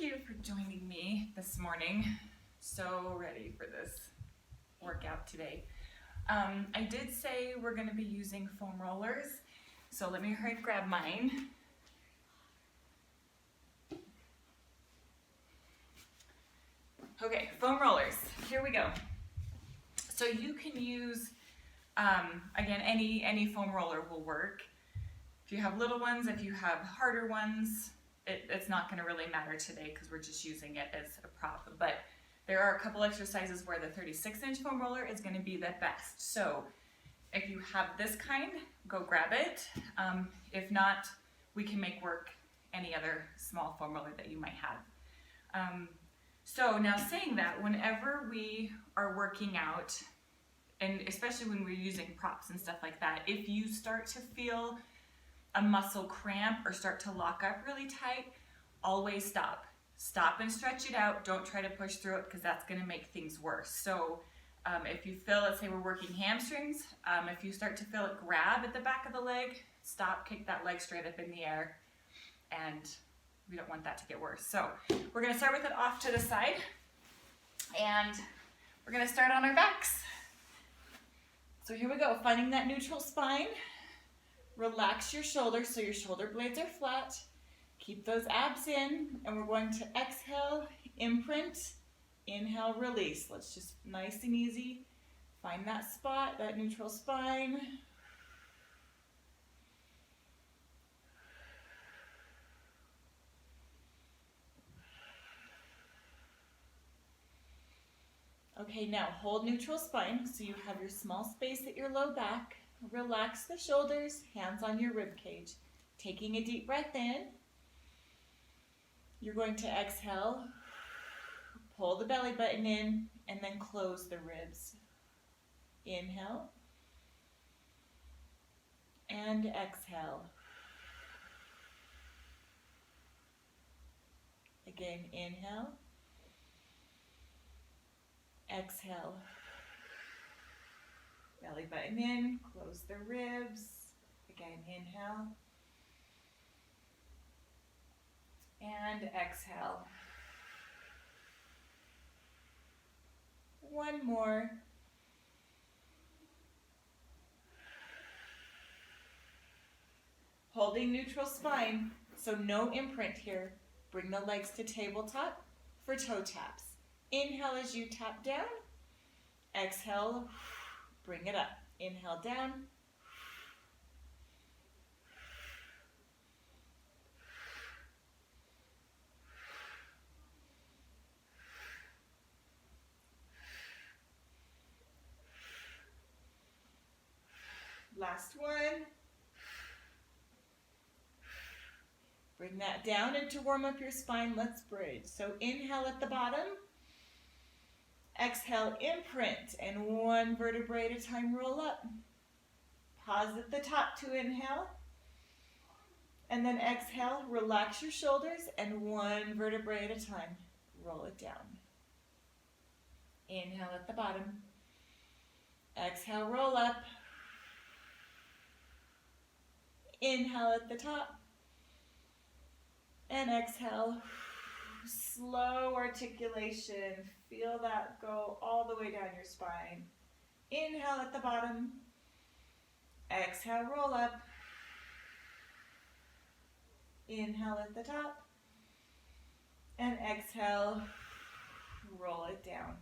you for joining me this morning. So ready for this workout today. I did say we're going to be using foam rollers, so let me hurry and grab mine. Okay, foam rollers, here we go. So you can use, again, any foam roller will work. If you have little ones, if you have harder ones, it's not going to really matter today because we're just using it as a prop. But there are a couple exercises where the 36-inch foam roller is going to be the best. So if you have this kind, go grab it. If not, we can make work any other small foam roller that you might have. So now saying that, whenever we are working out, and especially when we're using props and stuff like that, if you start to feel a muscle cramp or start to lock up really tight, always stop. Stop and stretch it out. Don't try to push through it because that's going to make things worse. So if you feel, let's say we're working hamstrings, if you start to feel it grab at the back of the leg, stop, kick that leg straight up in the air, and we don't want that to get worse. So we're going to start with it off to the side, and we're going to start on our backs. So here we go, finding that neutral spine. Relax your shoulders so your shoulder blades are flat. Keep those abs in, and we're going to exhale, imprint, inhale, release. Let's just nice and easy find that spot, that neutral spine. Okay, now hold neutral spine so you have your small space at your low back. Relax the shoulders, hands on your rib cage. Taking a deep breath in. You're going to exhale, pull the belly button in, and then close the ribs. Inhale, and exhale. Again, inhale, exhale. Belly button in, close the ribs. Again, inhale. And exhale. One more. Holding neutral spine, so no imprint here. Bring the legs to tabletop for toe taps. Inhale as you tap down. Exhale, bring it up. Inhale down. Last one. Bring that down, and to warm up your spine, let's bridge. So inhale at the bottom. Exhale, imprint, and one vertebrae at a time, roll up. Pause at the top to inhale. And then exhale, relax your shoulders, and one vertebrae at a time, roll it down. Inhale at the bottom. Exhale, roll up. Inhale at the top. And exhale, slow articulation. Feel that go all the way down your spine. Inhale at the bottom. Exhale, roll up. Inhale at the top. And exhale, roll it down.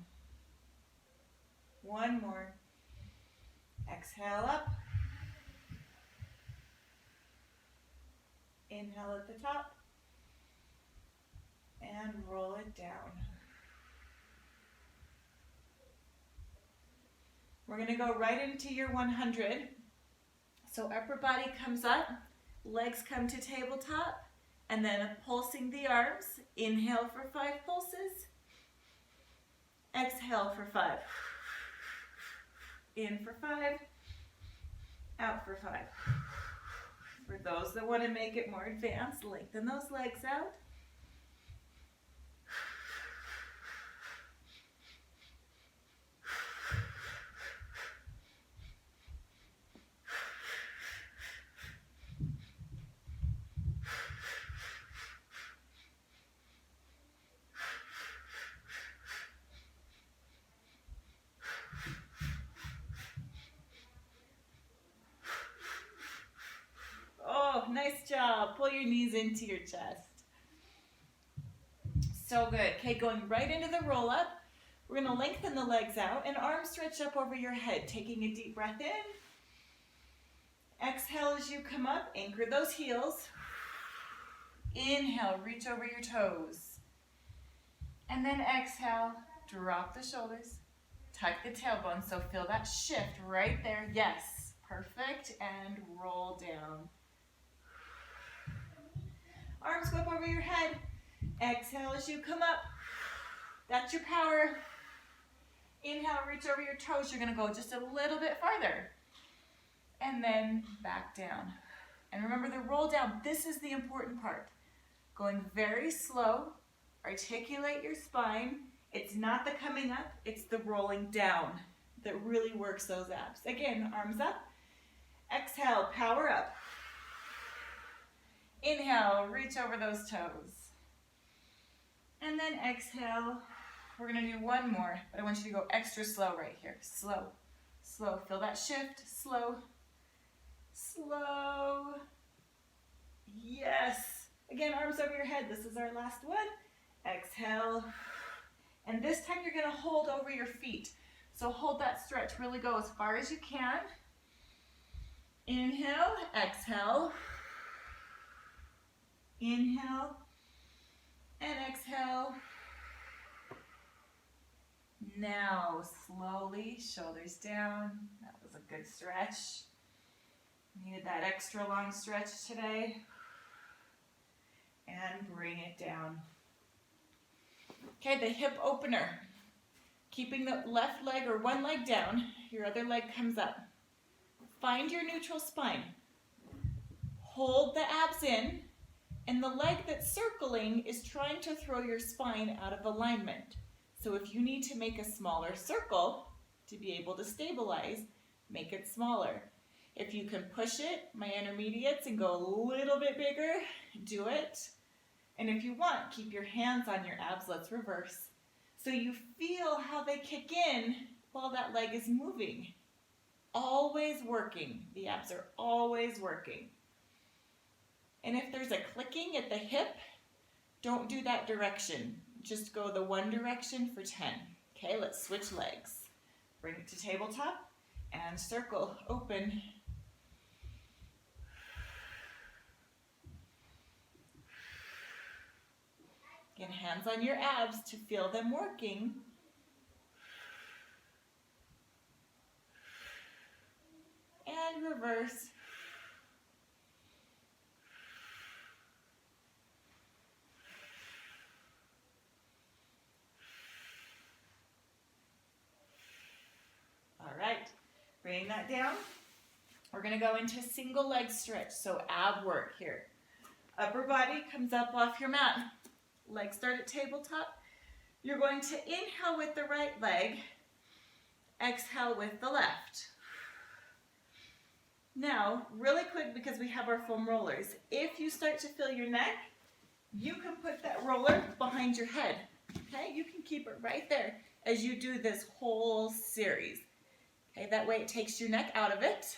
One more. Exhale up. Inhale at the top. And roll it down. We're going to go right into your 100. So upper body comes up, legs come to tabletop, and then pulsing the arms. Inhale for 5 pulses. Exhale for 5. In for 5. Out for 5. For those that want to make it more advanced, lengthen those legs out. job. Pull your knees into your chest. So good. Okay, going right into the roll up. We're going to lengthen the legs out and arms stretch up over your head. Taking a deep breath in. Exhale as you come up. Anchor those heels. Inhale, reach over your toes. And then exhale, drop the shoulders. Tuck the tailbone, so feel that shift right there. Yes, perfect. And roll down. Arms go up over your head. Exhale as you come up. That's your power. Inhale, reach over your toes. You're going to go just a little bit farther. And then back down. And remember the roll down. This is the important part. Going very slow. Articulate your spine. It's not the coming up, it's the rolling down that really works those abs. Again, arms up. Exhale, power up. Inhale, reach over those toes. And then exhale. We're gonna do one more, but I want you to go extra slow right here. Slow, slow. Feel that shift. Slow, slow. Yes. Again, arms over your head. This is our last one. Exhale. And this time you're going to hold over your feet. So hold that stretch. Really go as far as you can. Inhale, exhale. Inhale and exhale. Now, slowly, shoulders down. That was a good stretch. Needed that extra long stretch today. And bring it down. Okay, the hip opener. Keeping the left leg or one leg down, your other leg comes up. Find your neutral spine. Hold the abs in, and the leg that's circling is trying to throw your spine out of alignment. So if you need to make a smaller circle to be able to stabilize, make it smaller. If you can push it, my intermediates, and go a little bit bigger, do it. And if you want, keep your hands on your abs. Let's reverse. So you feel how they kick in while that leg is moving. Always working. The abs are always working. And if there's a clicking at the hip, don't do that direction. Just go the one direction for 10. Okay, let's switch legs. Bring it to tabletop and circle, open. Again, hands on your abs to feel them working. And reverse. All right, bring that down. We're going to go into single leg stretch, so ab work here. Upper body comes up off your mat. Legs start at tabletop. You're going to inhale with the right leg, exhale with the left. Now, really quick, because we have our foam rollers, if you start to feel your neck, you can put that roller behind your head. Okay, you can keep it right there as you do this whole series. Okay, that way it takes your neck out of it.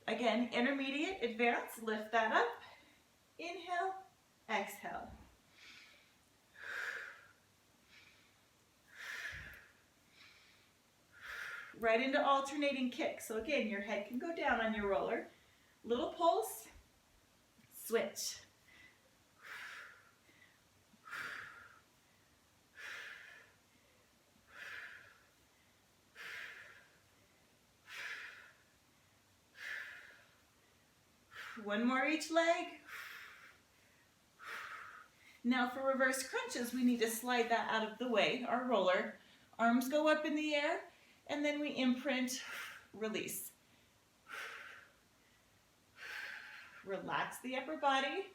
Again, intermediate, advanced, lift that up. Inhale, exhale. Right into alternating kicks. So again, your head can go down on your roller. Little pulse, switch. One more each leg. Now for reverse crunches, we need to slide that out of the way, our roller. Arms go up in the air, and then we imprint, release. Relax the upper body.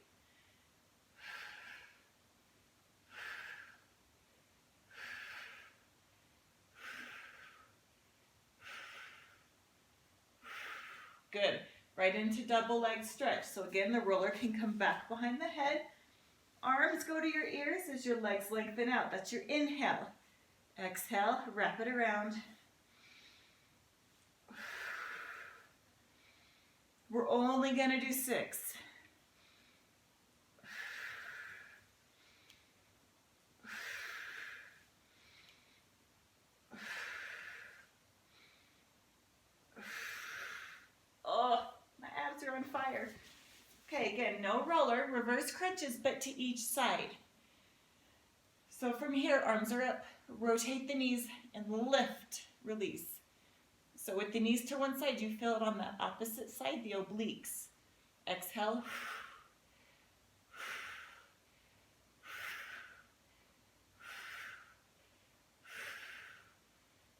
Good. Right into double leg stretch. So again, the roller can come back behind the head. Arms go to your ears as your legs lengthen out. That's your inhale. Exhale, wrap it around. We're only gonna do 6. Oh, my abs are on fire. Okay, again, no roller, reverse crunches, but to each side. So from here, arms are up, rotate the knees, and lift, release. So with the knees to one side, you feel it on the opposite side, the obliques. Exhale.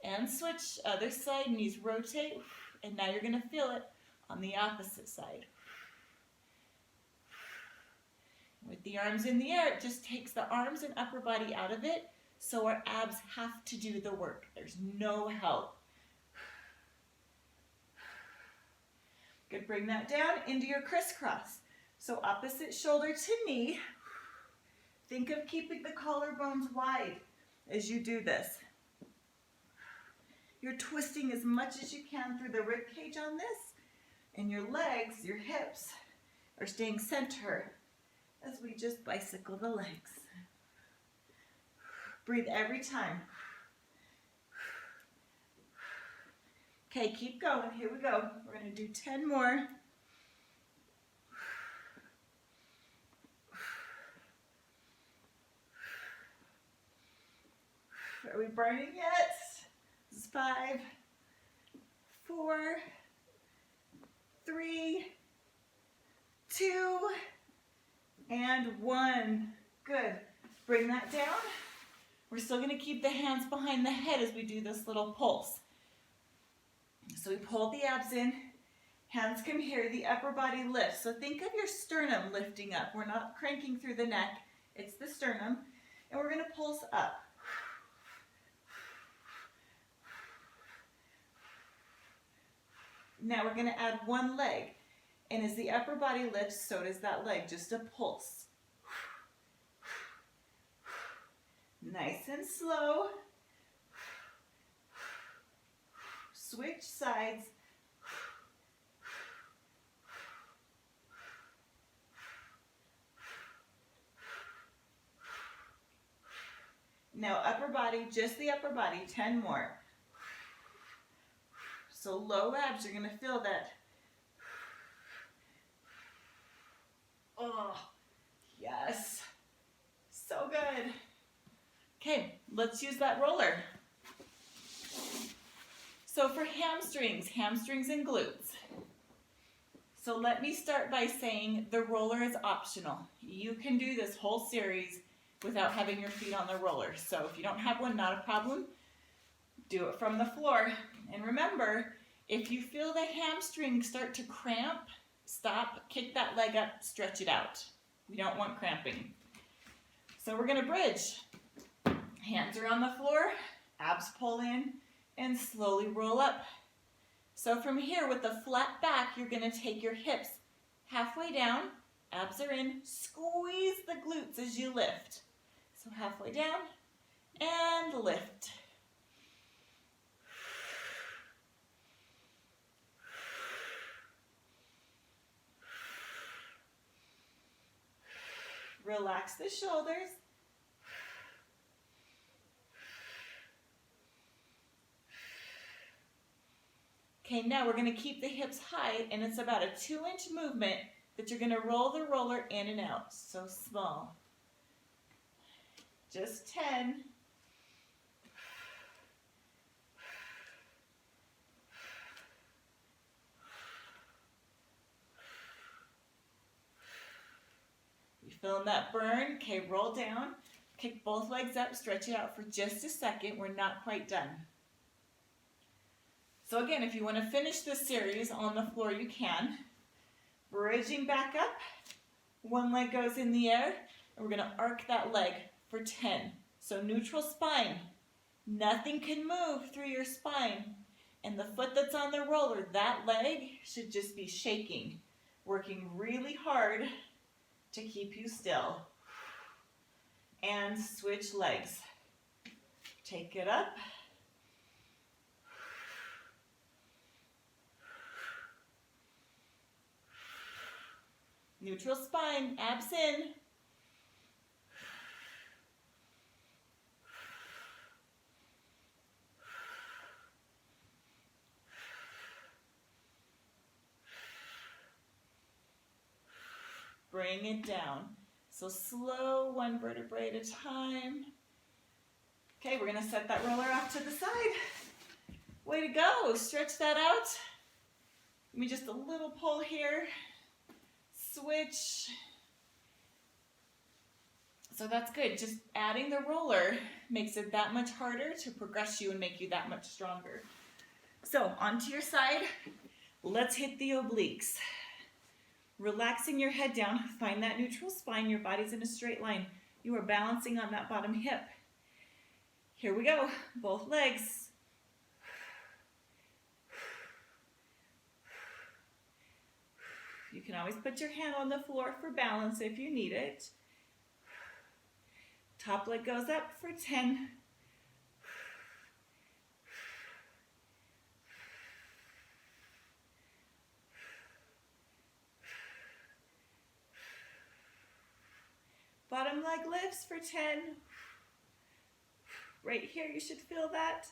And switch, other side, knees rotate, and now you're gonna feel it on the opposite side. With the arms in the air, it just takes the arms and upper body out of it, so our abs have to do the work. There's no help. Good, bring that down into your crisscross. So opposite shoulder to knee. Think of keeping the collarbones wide as you do this. You're twisting as much as you can through the rib cage on this, and your legs, your hips, are staying center as we just bicycle the legs. Breathe every time. Okay, keep going. Here we go. We're going to do 10 more. Are we burning yet? This is 5, 4, 3, 2, and 1. Good. Bring that down. We're still going to keep the hands behind the head as we do this little pulse. So we pull the abs in, hands come here, the upper body lifts. So think of your sternum lifting up. We're not cranking through the neck, it's the sternum. And we're going to pulse up. Now we're going to add one leg. And as the upper body lifts, so does that leg, just a pulse. Nice and slow. Switch sides. Now upper body, just the upper body, 10 more. So low abs, you're going to feel that. Oh, yes. So good. Okay, let's use that roller. So for hamstrings and glutes. So let me start by saying the roller is optional. You can do this whole series without having your feet on the roller. So if you don't have one, not a problem. Do it from the floor. And remember, if you feel the hamstrings start to cramp, stop, kick that leg up, stretch it out. We don't want cramping. So we're going to bridge. Hands are on the floor, abs pull in, and slowly roll up. So from here, with the flat back, you're going to take your hips halfway down, abs are in, squeeze the glutes as you lift. So halfway down, and lift. Relax the shoulders. Okay, now we're going to keep the hips high, and it's about a 2-inch movement that you're going to roll the roller in and out. So small. Just 10. You feeling that burn? Okay, roll down. Kick both legs up, stretch it out for just a second. We're not quite done. So again, if you want to finish this series on the floor, you can. Bridging back up. One leg goes in the air, and we're going to arc that leg for 10. So neutral spine. Nothing can move through your spine. And the foot that's on the roller, that leg should just be shaking, working really hard to keep you still. And switch legs. Take it up. Neutral spine, abs in. Bring it down. So slow, one vertebrae at a time. Okay, we're gonna set that roller off to the side. Way to go, stretch that out. Give me just a little pull here. Switch. So that's good. Just adding the roller makes it that much harder to progress you and make you that much stronger. So onto your side, let's hit the obliques. Relaxing your head down, find that neutral spine, your body's in a straight line. You are balancing on that bottom hip. Here we go, both legs. You can always put your hand on the floor for balance if you need it. Top leg goes up for 10. Bottom leg lifts for 10. Right here, you should feel that.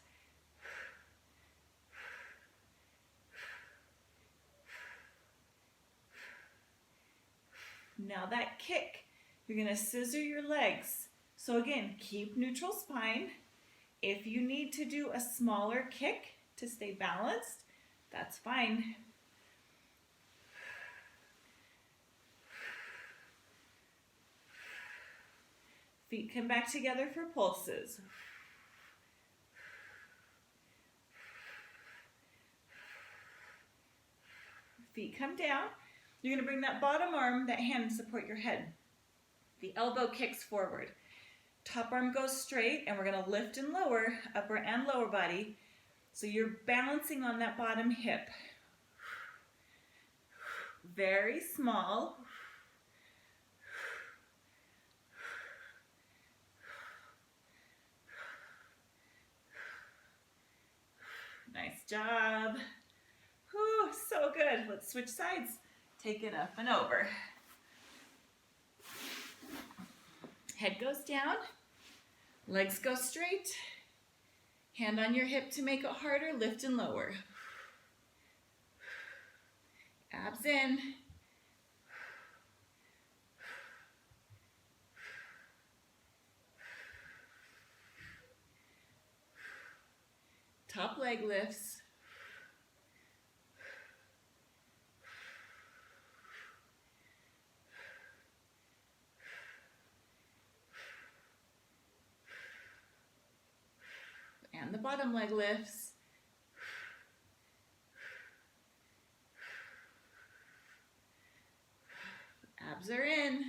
Now that kick, you're gonna scissor your legs. So again, keep neutral spine. If you need to do a smaller kick to stay balanced, that's fine. Feet come back together for pulses. Feet come down. You're going to bring that bottom arm, that hand, to support your head. The elbow kicks forward. Top arm goes straight, and we're going to lift and lower, upper and lower body. So you're balancing on that bottom hip. Very small. Nice job. Whew, so good. Let's switch sides. Take it up and over. Head goes down. Legs go straight. Hand on your hip to make it harder. Lift and lower. Abs in. Top leg lifts. And the bottom leg lifts. Abs are in.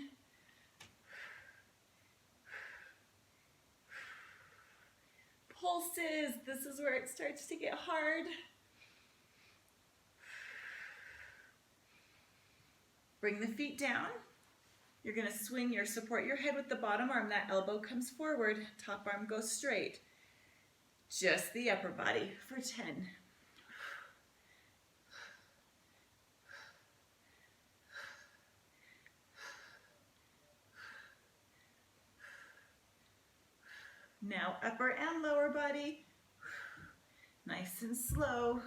Pulses, this is where it starts to get hard. Bring the feet down. You're going to swing support your head with the bottom arm. That elbow comes forward, top arm goes straight. Just the upper body for 10. Now upper and lower body, nice and slow.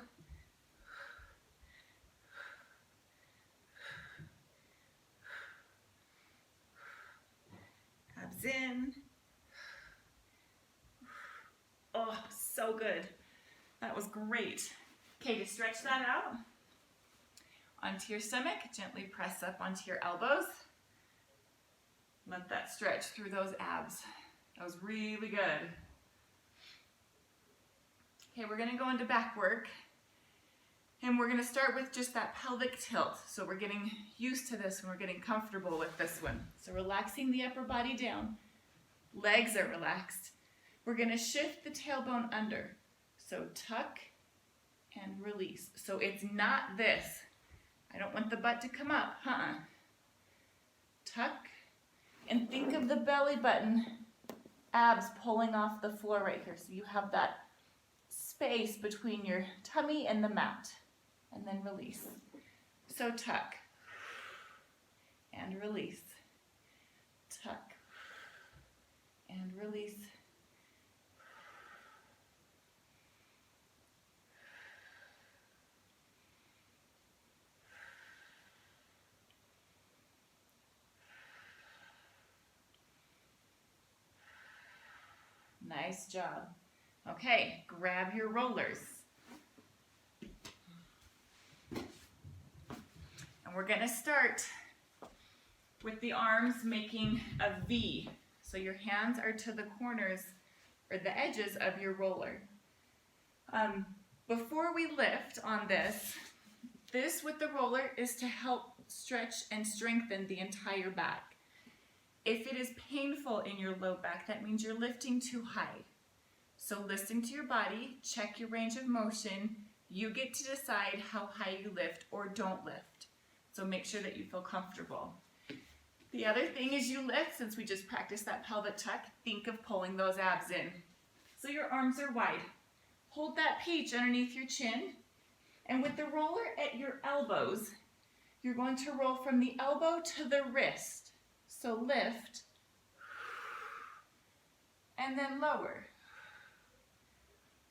Abs in. Oh, so good. That was great. Okay, to stretch that out, onto your stomach, gently press up onto your elbows. Let that stretch through those abs. That was really good. Okay, we're gonna go into back work. And we're gonna start with just that pelvic tilt. So we're getting used to this and we're getting comfortable with this one. So relaxing the upper body down. Legs are relaxed. We're gonna shift the tailbone under. So tuck and release. So it's not this. I don't want the butt to come up, Tuck and think of the belly button abs pulling off the floor right here. So you have that space between your tummy and the mat. And then release. So tuck and release. Tuck and release. Nice job. Okay, grab your rollers. And we're going to start with the arms making a V. So your hands are to the corners or the edges of your roller. Before we lift on this with the roller is to help stretch and strengthen the entire back. If it is painful in your low back, that means you're lifting too high. So listen to your body, check your range of motion. You get to decide how high you lift or don't lift. So make sure that you feel comfortable. The other thing is you lift, since we just practiced that pelvic tuck, think of pulling those abs in. So your arms are wide. Hold that peach underneath your chin. And with the roller at your elbows, you're going to roll from the elbow to the wrist. So lift, and then lower.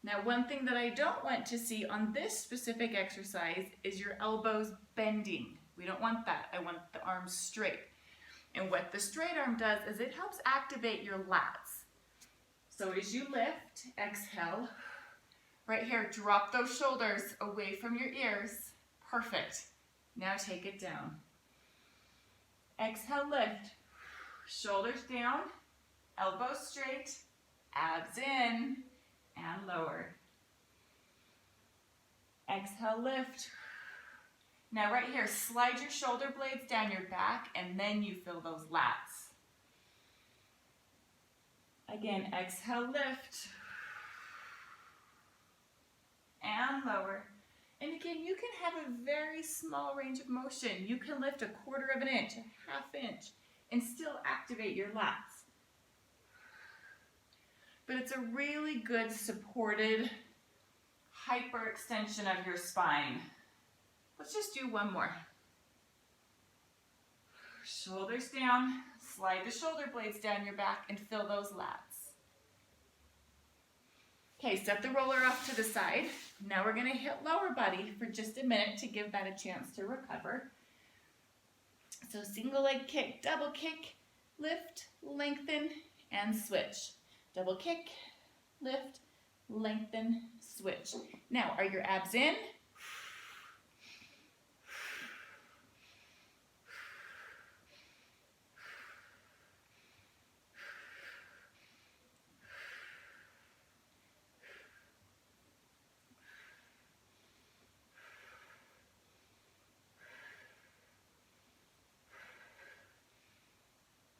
Now, one thing that I don't want to see on this specific exercise is your elbows bending. We don't want that. I want the arms straight. And what the straight arm does is it helps activate your lats. So as you lift, exhale. Right here, drop those shoulders away from your ears. Perfect. Now take it down. Exhale, lift. Shoulders down, elbows straight, abs in, and lower. Exhale, lift. Now right here, slide your shoulder blades down your back, and then you feel those lats. Again, exhale, lift. And lower. And again, you can have a very small range of motion. You can lift 1/4 of an inch, 1/2 inch, and still activate your lats. But it's a really good supported hyperextension of your spine. Let's just do one more. Shoulders down, slide the shoulder blades down your back and feel those lats. Okay, set the roller off to the side. Now we're going to hit lower body for just a minute to give that a chance to recover. So single leg kick, double kick, lift, lengthen, and switch. Double kick, lift, lengthen, switch. Now, are your abs in?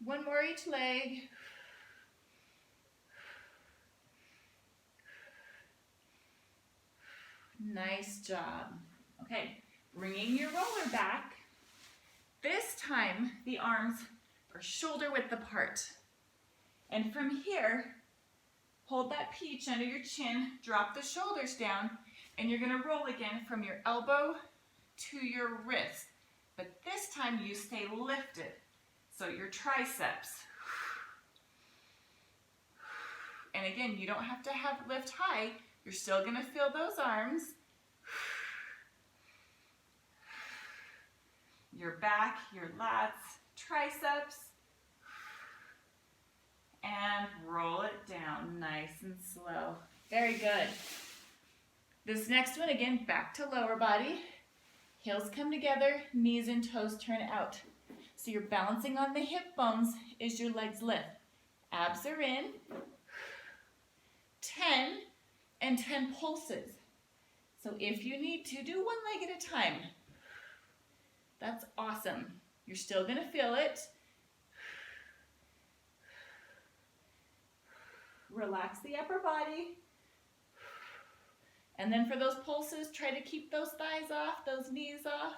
One more each leg. Nice job. Okay, bringing your roller back. This time, the arms are shoulder width apart. And from here, hold that peach under your chin, drop the shoulders down, and you're gonna roll again from your elbow to your wrist. But this time you stay lifted. So your triceps. And again, you don't have to have lift high. You're still going to feel those arms. Your back, your lats, triceps. And roll it down nice and slow. Very good. This next one, again, back to lower body. Heels come together, knees and toes turn out. So you're balancing on the hip bones as your legs lift. Abs are in. 10 and 10 pulses. So if you need to, do one leg at a time. That's awesome. You're still going to feel it. Relax the upper body. And then for those pulses, try to keep those thighs off, those knees off.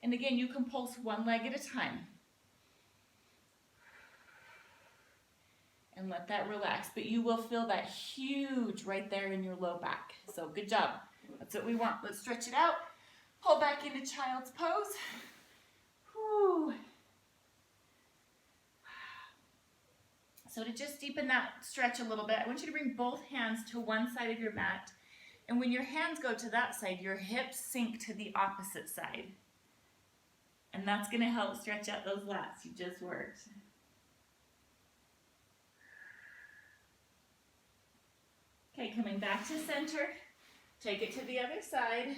And again, you can pulse one leg at a time. And let that relax. But you will feel that huge right there in your low back. So good job. That's what we want. Let's stretch it out. Pull back into child's pose. Whew. So to just deepen that stretch a little bit, I want you to bring both hands to one side of your mat. And when your hands go to that side, your hips sink to the opposite side. And that's going to help stretch out those lats you just worked. Okay, coming back to center. Take it to the other side.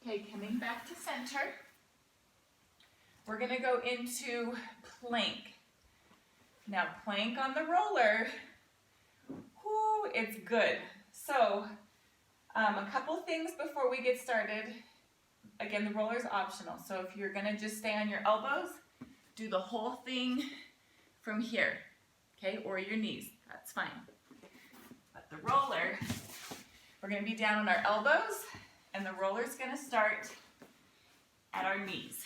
Okay, coming back to center. We're going to go into plank. Now, plank on the roller, whoo, it's good. So, a couple things before we get started. Again, the roller is optional. So if you're going to just stay on your elbows, do the whole thing from here, okay, or your knees. That's fine. But the roller, we're going to be down on our elbows, and the roller's going to start at our knees.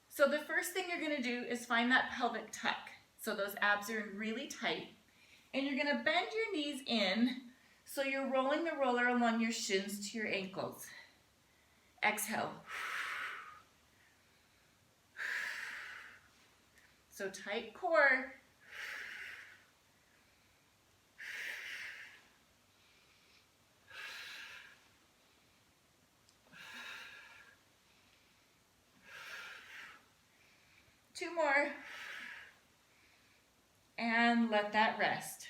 So the first thing you're going to do is find that pelvic tuck. So those abs are really tight. And you're going to bend your knees in so you're rolling the roller along your shins to your ankles. Exhale. So tight core. Two more. And let that rest.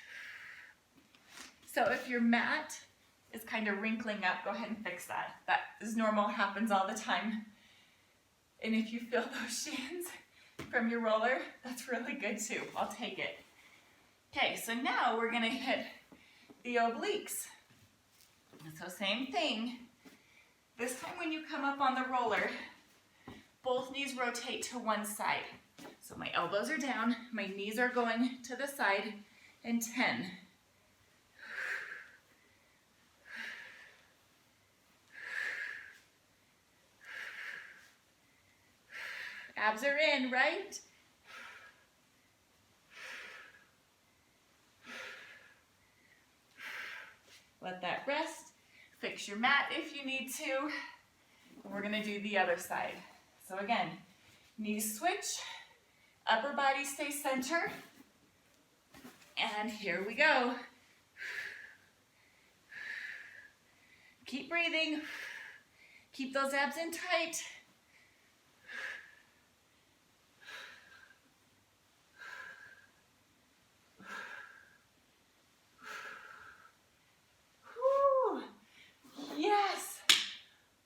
So if your mat is kind of wrinkling up, go ahead and fix that. That is normal, happens all the time. And if you feel those shins from your roller, that's really good too. I'll take it. Okay, so now we're gonna hit the obliques. So same thing. This time when you come up on the roller, both knees rotate to one side. So my elbows are down, my knees are going to the side, and 10. Abs are in, right? Let that rest. Fix your mat if you need to. And we're gonna do the other side. So again, knees switch, upper body stay center, and here we go. Keep breathing. Keep those abs in tight. Whew. Yes.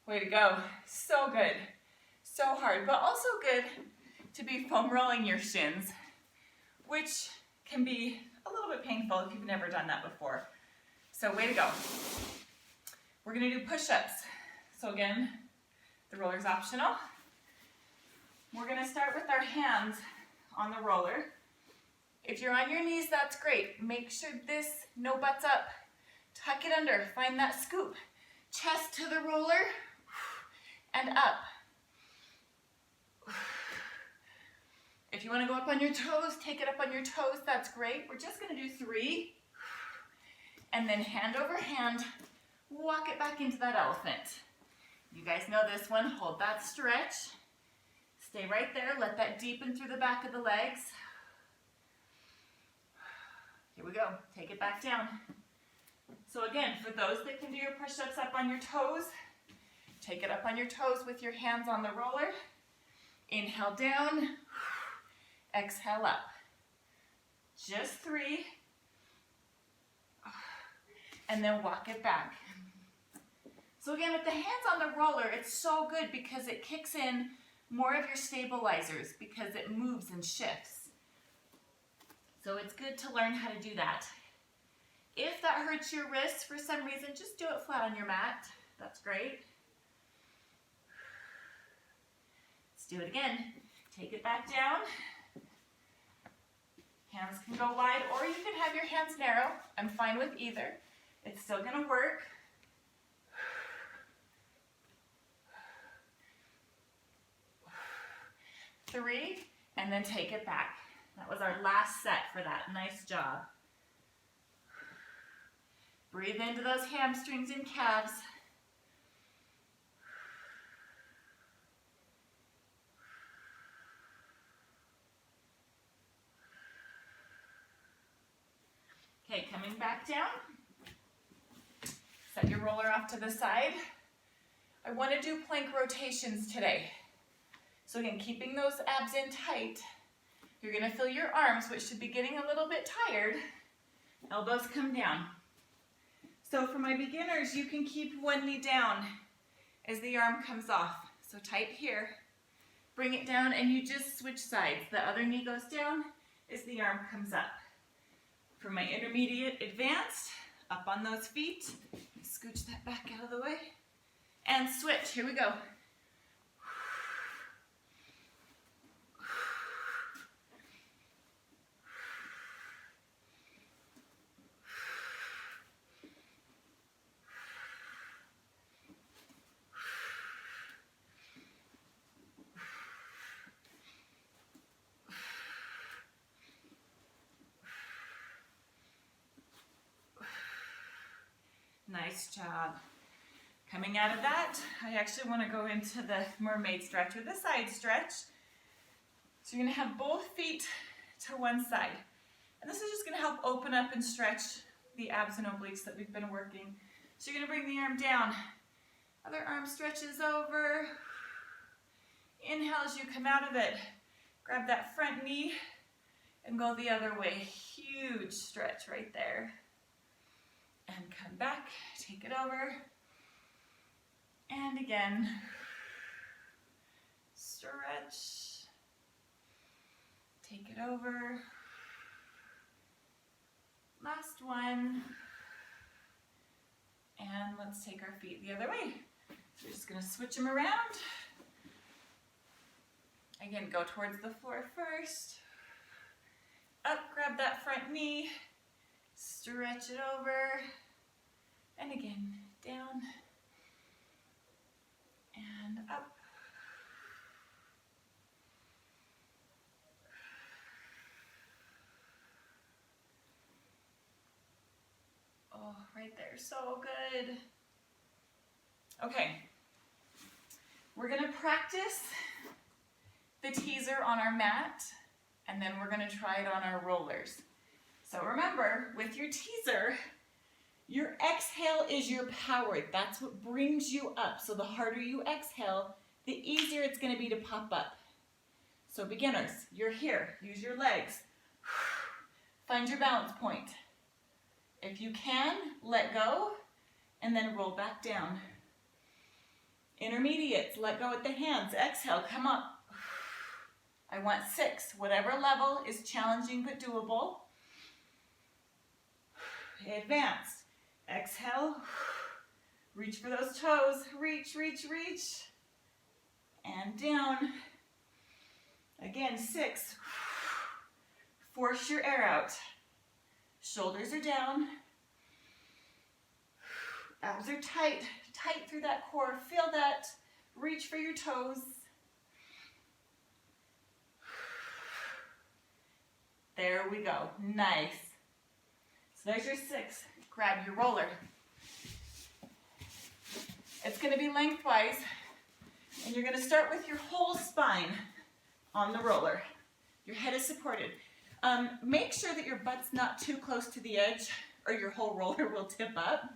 Way to go. So good. So hard, but also good to be foam rolling your shins, which can be a little bit painful if you've never done that before. So way to go. We're gonna do push-ups. So again, the roller's optional. We're gonna start with our hands on the roller. If you're on your knees, that's great. Make sure this, no butts up. Tuck it under, find that scoop. Chest to the roller, and up. If you want to go up on your toes, take it up on your toes, that's great. We're just going to do 3. And then hand over hand, walk it back into that elephant. You guys know this one, hold that stretch. Stay right there, let that deepen through the back of the legs. Here we go, take it back down. So again, for those that can do your push-ups up on your toes, take it up on your toes with your hands on the roller. Inhale down, exhale up. Just 3. And then walk it back. So again, with the hands on the roller, it's so good because it kicks in more of your stabilizers because it moves and shifts. So it's good to learn how to do that. If that hurts your wrists for some reason, just do it flat on your mat. That's great. Let's do it again. Take it back down. Hands can go wide, or you can have your hands narrow. I'm fine with either. It's still going to work. Three, and then take it back. That was our last set for that. Nice job. Breathe into those hamstrings and calves. Okay, coming back down. Set your roller off to the side. I want to do plank rotations today. So again, keeping those abs in tight. You're going to feel your arms, which should be getting a little bit tired. Elbows come down. So for my beginners, you can keep one knee down as the arm comes off. So tight here. Bring it down and you just switch sides. The other knee goes down as the arm comes up. For my intermediate advanced, up on those feet. Scooch that back out of the way. And switch. Here we go. Nice job. Coming out of that, I actually want to go into the mermaid stretch or the side stretch. So you're going to have both feet to one side. And this is just going to help open up and stretch the abs and obliques that we've been working. So you're going to bring the arm down. Other arm stretches over. Inhale as you come out of it. Grab that front knee and go the other way. Huge stretch right there. And come back, take it over. And again, stretch, take it over. Last one. And let's take our feet the other way. So we're just gonna switch them around. Again, go towards the floor first. Up, grab that front knee, stretch it over. And again, down. And up. Oh, right there, so good. Okay, we're gonna practice the teaser on our mat, and then we're gonna try it on our rollers. So remember, with your teaser, your exhale is your power. That's what brings you up. So the harder you exhale, the easier it's going to be to pop up. So beginners, you're here. Use your legs. Find your balance point. If you can, let go and then roll back down. Intermediates, let go with the hands. Exhale, come up. I want 6. Whatever level is challenging but doable. Advanced. Exhale, reach for those toes, reach, reach, reach, and down. Again, 6. Force your air out. Shoulders are down. Abs are tight, tight through that core. Feel that. Reach for your toes. There we go. Nice. So there's your 6. Grab your roller. It's going to be lengthwise, and you're going to start with your whole spine on the roller. Your head is supported. Make sure that your butt's not too close to the edge, or your whole roller will tip up.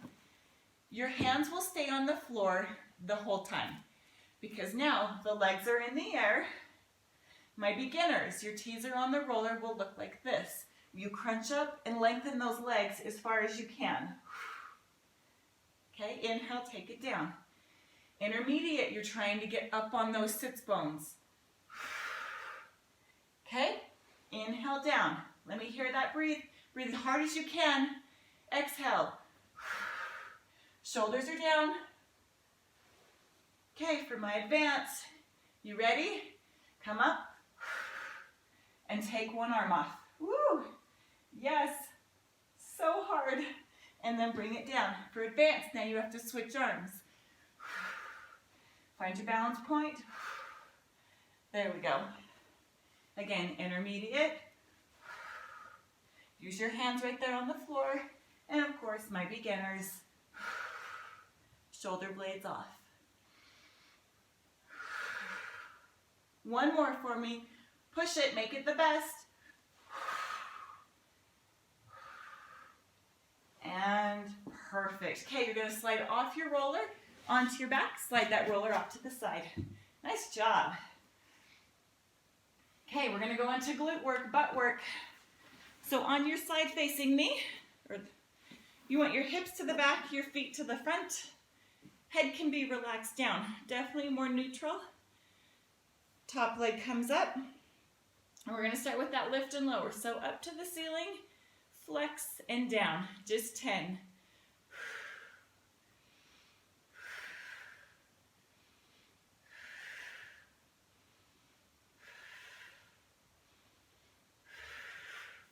Your hands will stay on the floor the whole time, because now the legs are in the air. My beginners, your teaser on the roller will look like this. You crunch up and lengthen those legs as far as you can. Okay, inhale, take it down. Intermediate, you're trying to get up on those sits bones. Okay, inhale down. Let me hear that breathe. Breathe as hard as you can. Exhale. Shoulders are down. Okay, for my advance, you ready? Come up and take one arm off. Woo! Yes, so hard. And then bring it down. For advance, now you have to switch arms. Find your balance point. There we go. Again, intermediate. Use your hands right there on the floor. And of course, my beginners, shoulder blades off. One more for me. Push it, make it the best. And perfect. Okay, you're gonna slide off your roller onto your back, slide that roller off to the side. Nice job. Okay, we're gonna go into glute work, butt work. So on your side facing me, or you want your hips to the back, your feet to the front. Head can be relaxed down, definitely more neutral. Top leg comes up. And we're gonna start with that lift and lower. So up to the ceiling, flex and down, just 10.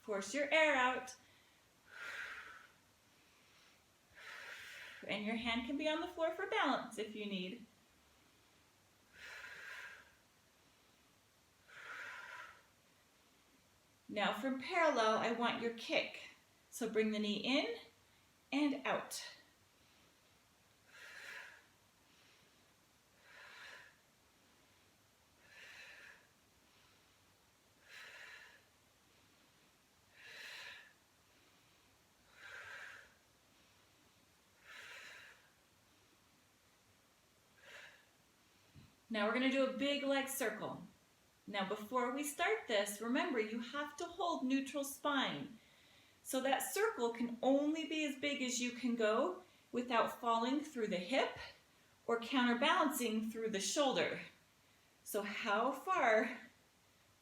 Force your air out. And your hand can be on the floor for balance if you need. Now from parallel, I want your kick. So bring the knee in and out. Now we're going to do a big leg circle. Now before we start this, remember you have to hold neutral spine. So that circle can only be as big as you can go without falling through the hip or counterbalancing through the shoulder. So how far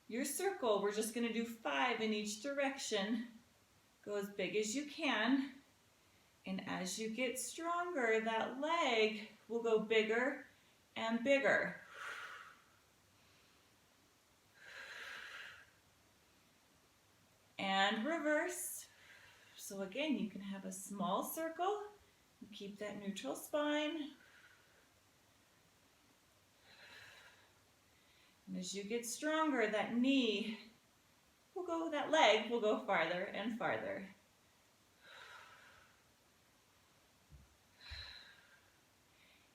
your circle, we're just going to do 5 in each direction. Go as big as you can. And as you get stronger, that leg will go bigger and bigger. And reverse. So again, you can have a small circle, keep that neutral spine. And as you get stronger, that knee will go, that leg will go farther and farther.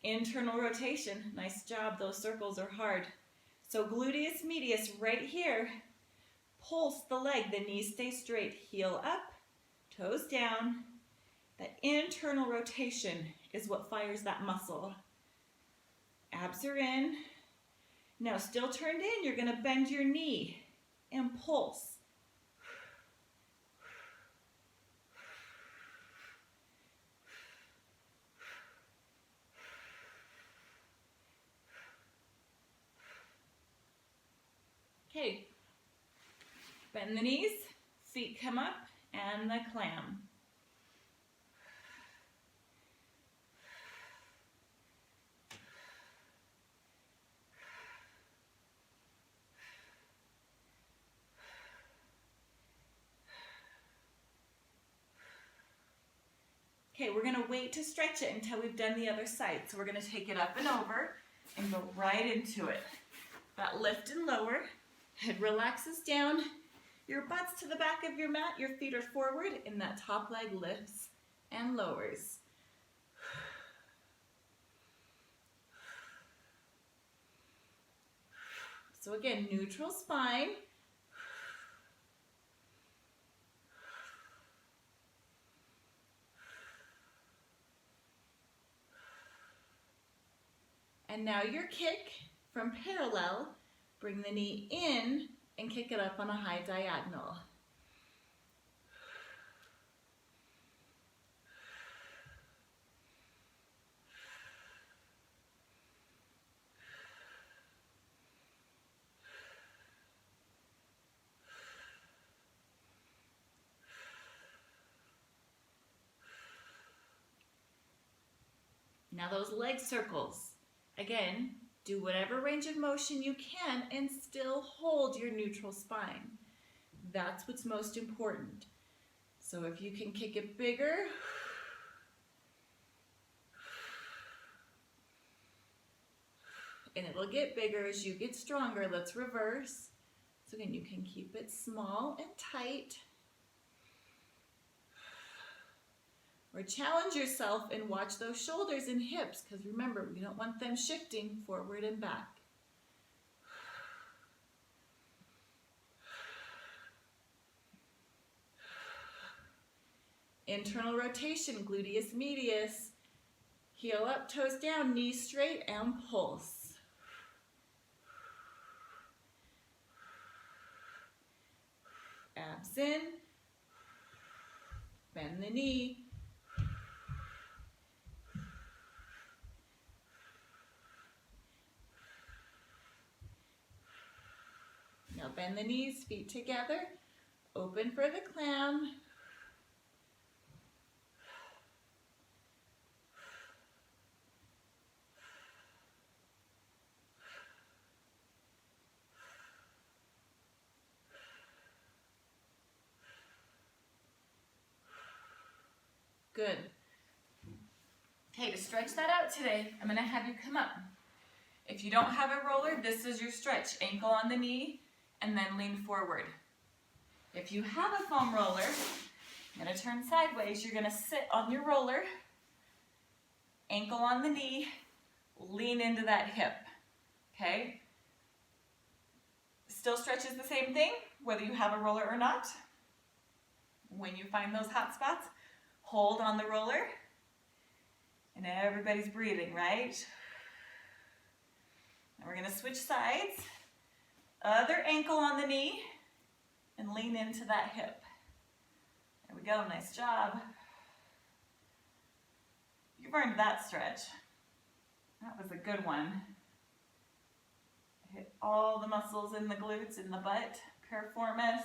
Internal rotation, nice job, those circles are hard. So gluteus medius right here, pulse the leg, the knee stays straight, heel up, toes down. That internal rotation is what fires that muscle. Abs are in. Now still turned in, you're gonna bend your knee and pulse. Okay, bend the knees, feet come up, and the clam. Okay, we're gonna wait to stretch it until we've done the other side. So we're gonna take it up and over and go right into it. That lift and lower. Head relaxes down, your butt's to the back of your mat, your feet are forward, and that top leg lifts and lowers. So again, neutral spine. And now your kick from parallel. Bring the knee in and kick it up on a high diagonal. Now those leg circles, again, do whatever range of motion you can and still hold your neutral spine. That's what's most important. So if you can kick it bigger, and it'll get bigger as you get stronger. Let's reverse. So again, you can keep it small and tight. Or challenge yourself and watch those shoulders and hips, because remember, we don't want them shifting forward and back. Internal rotation, gluteus medius. Heel up, toes down, knees straight, and pulse. Abs in. Bend the knee. Now bend the knees, feet together. Open for the clown. Good. Okay, to stretch that out today, I'm going to have you come up. If you don't have a roller, this is your stretch. Ankle on the knee, and then lean forward. If you have a foam roller, I'm going to turn sideways. You're going to sit on your roller, ankle on the knee, lean into that hip. Okay? Still stretches the same thing, whether you have a roller or not. When you find those hot spots, hold on the roller, and everybody's breathing, right? Now we're going to switch sides. Other ankle on the knee, and lean into that hip. There we go, nice job. You've earned that stretch. That was a good one. Hit all the muscles in the glutes, in the butt, piriformis,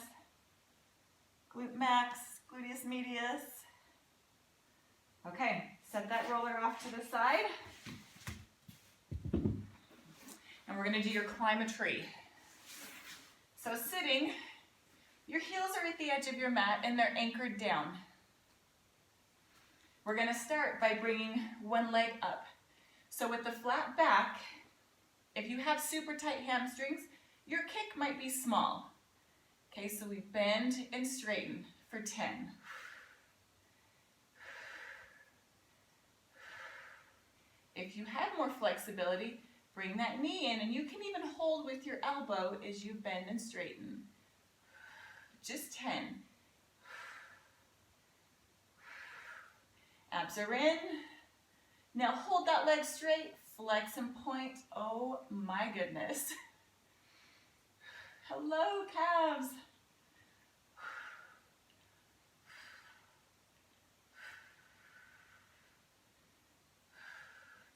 glute max, gluteus medius. Okay, set that roller off to the side. And we're gonna do your climb a tree. So sitting, your heels are at the edge of your mat and they're anchored down. We're gonna start by bringing one leg up. So with the flat back, if you have super tight hamstrings, your kick might be small. Okay, so we bend and straighten for 10. If you have more flexibility, bring that knee in, and you can even hold with your elbow as you bend and straighten. Just 10. Abs are in. Now hold that leg straight, flex and point. Oh my goodness. Hello, calves.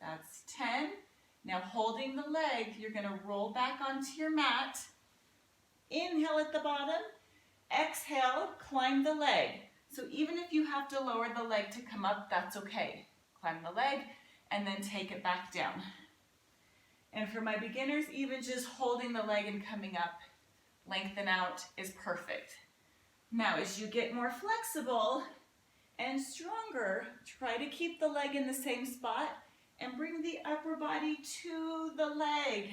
That's 10. Now holding the leg, you're going to roll back onto your mat. Inhale at the bottom. Exhale, climb the leg. So even if you have to lower the leg to come up, that's okay. Climb the leg and then take it back down. And for my beginners, even just holding the leg and coming up, lengthen out is perfect. Now as you get more flexible and stronger, try to keep the leg in the same spot and bring the upper body to the leg.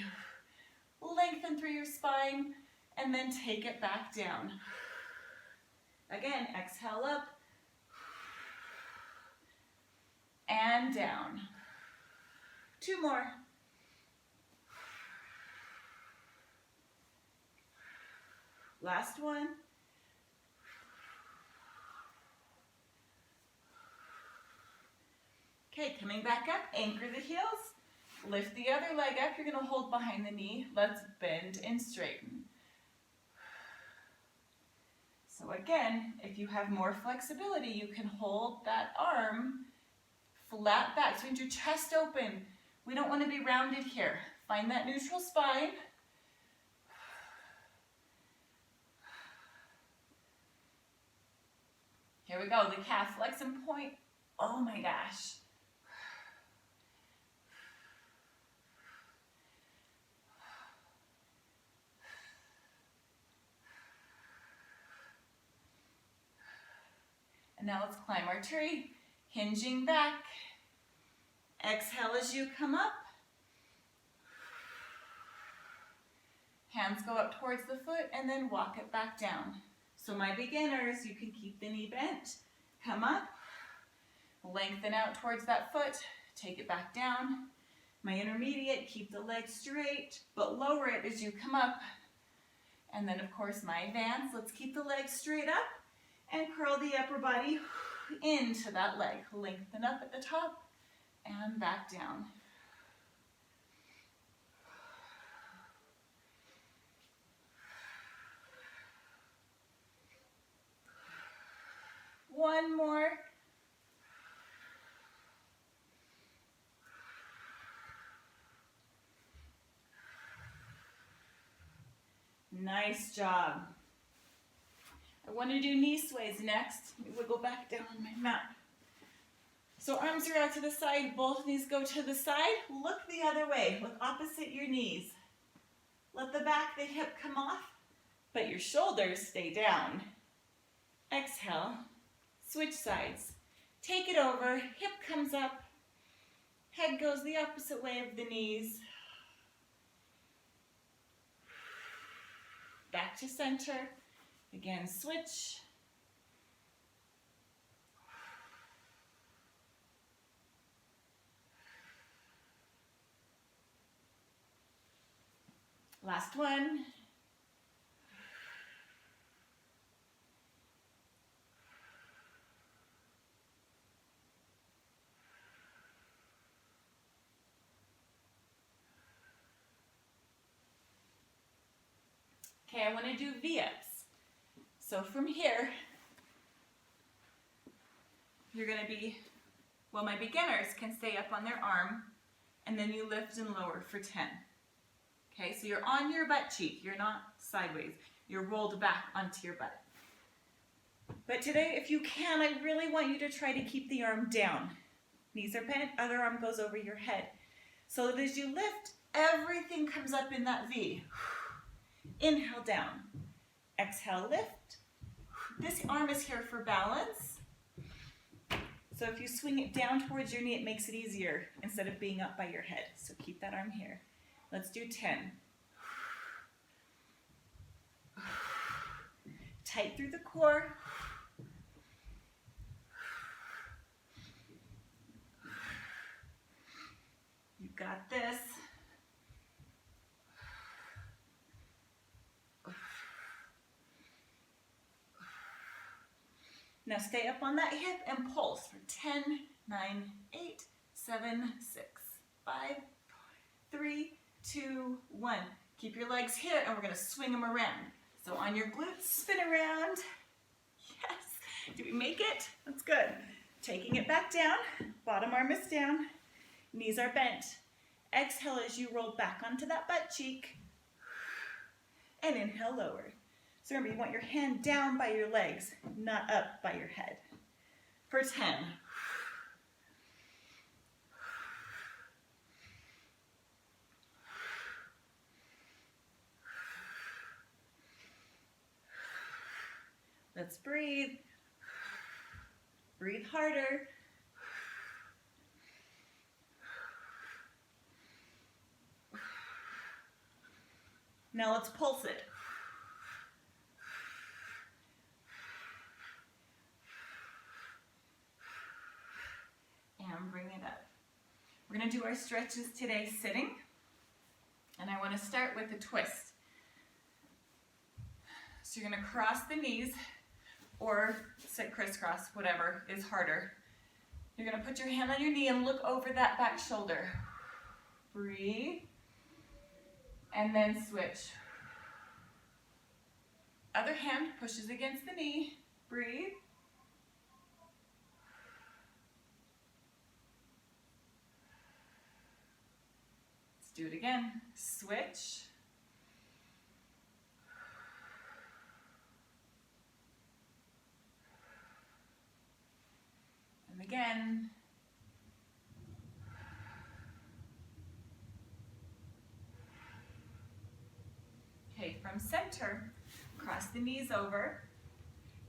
Lengthen through your spine and then take it back down. Again, exhale up and down. 2 more. Last one. Okay, coming back up, anchor the heels, lift the other leg up, you're gonna hold behind the knee, let's bend and straighten. So again, if you have more flexibility, you can hold that arm flat back, so you want your chest open. We don't wanna be rounded here. Find that neutral spine. Here we go, the calf flex and point. Oh my gosh. And now let's climb our tree, hinging back. Exhale as you come up. Hands go up towards the foot and then walk it back down. So my beginners, you can keep the knee bent, come up, Lengthen out towards that foot, take it back down. My intermediate, keep the leg straight, but lower it as you come up. And then of course my advance, let's keep the legs straight up and curl the upper body into that leg. Lengthen up at the top and back down. One more. Nice job. I want to do knee sways next. Let me wiggle back down on my mat. So arms are out to the side, both knees go to the side. Look the other way, look opposite your knees. Let the back, the hip come off, but your shoulders stay down. Exhale, switch sides. Take it over, hip comes up, head goes the opposite way of the knees. Back to center. Again, switch. Last one. Okay, I want to do V-ups. So from here, you're going to be, well, my beginners can stay up on their arm, and then you lift and lower for 10. Okay, so you're on your butt cheek. You're not sideways. You're rolled back onto your butt. But today, if you can, I really want you to try to keep the arm down. Knees are bent, other arm goes over your head. So that as you lift, everything comes up in that V. Inhale down. Exhale, lift. This arm is here for balance. So if you swing it down towards your knee, it makes it easier instead of being up by your head. So keep that arm here. Let's do 10. Tight through the core. You got this. Now stay up on that hip and pulse for 10, 9, 8, 7, 6, 5, 3, 2, 1. Keep your legs here and we're going to swing them around. So on your glutes, spin around. Yes. Did we make it? That's good. Taking it back down. Bottom arm is down. Knees are bent. Exhale as you roll back onto that butt cheek. And inhale, lower. So remember, you want your hand down by your legs, not up by your head. For 10. Let's breathe. Breathe harder. Now let's pulse it. And bring it up. We're going to do our stretches today sitting. And I want to start with a twist. So you're going to cross the knees or sit crisscross, whatever is harder. You're going to put your hand on your knee and look over that back shoulder. Breathe. And then switch. Other hand pushes against the knee. Breathe. Let's do it again. Switch. And again. Okay, from center, cross the knees over,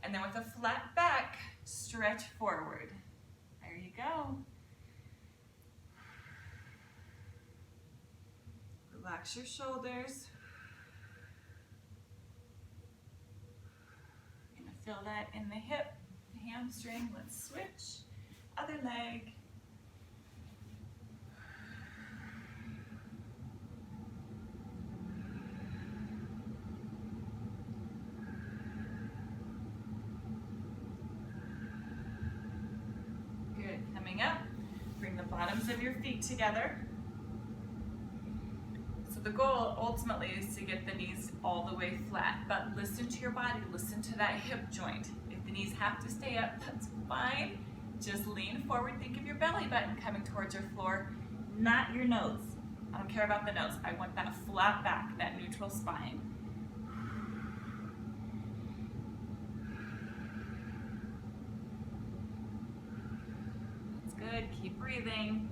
and then with a flat back, stretch forward. There you go. Relax your shoulders. You're gonna feel that in the hip, the hamstring. Let's switch. Other leg. Good. Coming up, bring the bottoms of your feet together. So the goal ultimately is to get the knees all the way flat, but listen to your body, listen to that hip joint. If the knees have to stay up, that's fine. Just lean forward, think of your belly button coming towards your floor, not your nose. I don't care about the nose. I want that flat back, that neutral spine. That's good, keep breathing.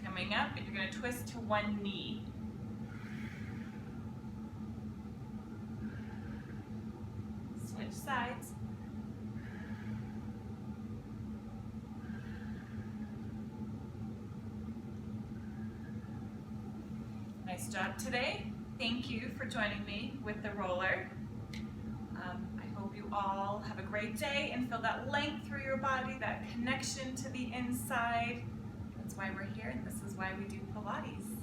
Coming up, you're going to twist to one knee. Switch sides. Nice job today. Thank you for joining me with the roller. I hope you all have a great day and feel that length through your body, that connection to the inside. That's why we're here, and this is why we do Pilates.